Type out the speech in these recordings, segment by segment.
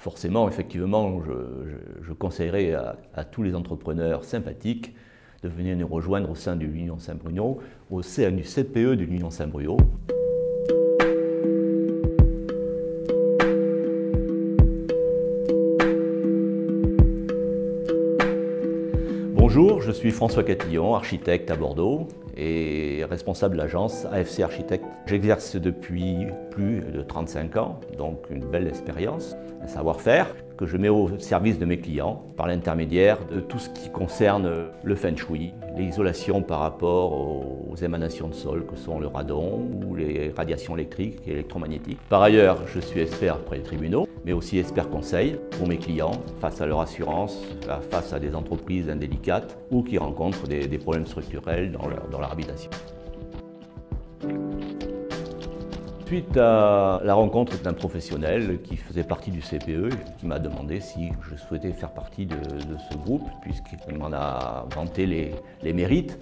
Forcément, effectivement, je conseillerais à tous les entrepreneurs sympathiques de venir nous rejoindre au sein de l'Union Saint-Bruno, au sein du CPE de l'Union Saint-Bruno. Bonjour, je suis François Catillon, architecte à Bordeaux et responsable de l'agence AFC Architecte. J'exerce depuis plus de 35 ans, donc une belle expérience, un savoir-faire que je mets au service de mes clients par l'intermédiaire de tout ce qui concerne le feng shui, l'isolation par rapport aux émanations de sol que sont le radon ou les radiations électriques et électromagnétiques. Par ailleurs, je suis expert auprès des tribunaux, mais aussi expert conseil pour mes clients face à leur assurance, face à des entreprises indélicates ou qui rencontrent des problèmes structurels dans leur habitation. Suite à la rencontre d'un professionnel qui faisait partie du CPE, qui m'a demandé si je souhaitais faire partie de ce groupe, puisqu'il m'en a vanté les mérites.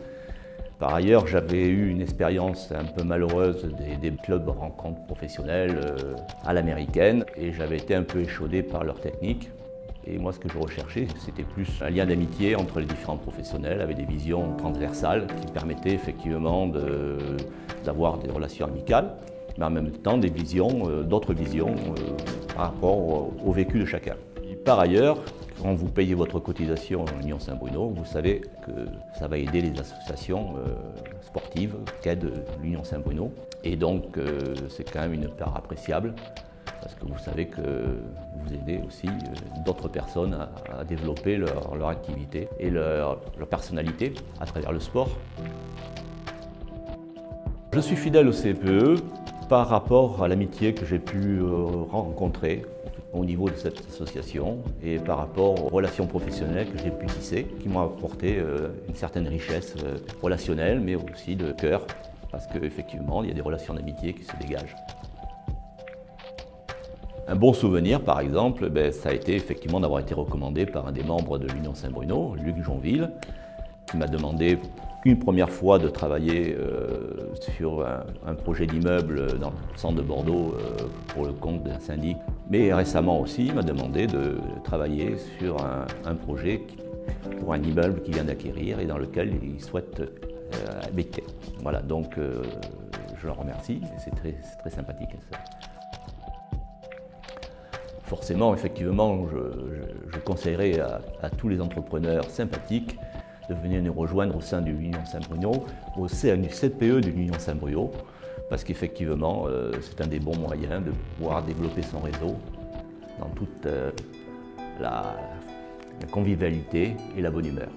Par ailleurs, j'avais eu une expérience un peu malheureuse des clubs rencontres professionnelles à l'américaine et j'avais été un peu échaudé par leur technique. Et moi, ce que je recherchais, c'était plus un lien d'amitié entre les différents professionnels avec des visions transversales qui permettaient effectivement d'avoir des relations amicales, mais en même temps d'autres visions par rapport au vécu de chacun. Et par ailleurs, quand vous payez votre cotisation à l'Union Saint-Bruno, vous savez que ça va aider les associations sportives qu'aide l'Union Saint-Bruno. Et donc, c'est quand même une part appréciable parce que vous savez que vous aidez aussi d'autres personnes à développer leur activité et leur personnalité à travers le sport. Je suis fidèle au CPE par rapport à l'amitié que j'ai pu rencontrer au niveau de cette association et par rapport aux relations professionnelles que j'ai pu tisser, qui m'ont apporté une certaine richesse relationnelle, mais aussi de cœur, parce qu'effectivement, il y a des relations d'amitié qui se dégagent. Un bon souvenir, par exemple, ça a été effectivement d'avoir été recommandé par un des membres de l'Union Saint-Bruno, Luc Jonville, qui m'a demandé une première fois de travailler sur un projet d'immeuble dans le centre de Bordeaux pour le compte d'un syndic. Mais récemment aussi, il m'a demandé de travailler sur un projet pour un immeuble qu'il vient d'acquérir et dans lequel il souhaite habiter. Voilà, donc je le remercie, c'est très sympathique. Forcément, effectivement, je conseillerais à tous les entrepreneurs sympathiques de venir nous rejoindre au sein de l'Union Saint-Bruno, au sein du CPE de l'Union Saint-Bruno, parce qu'effectivement, c'est un des bons moyens de pouvoir développer son réseau dans toute la convivialité et la bonne humeur.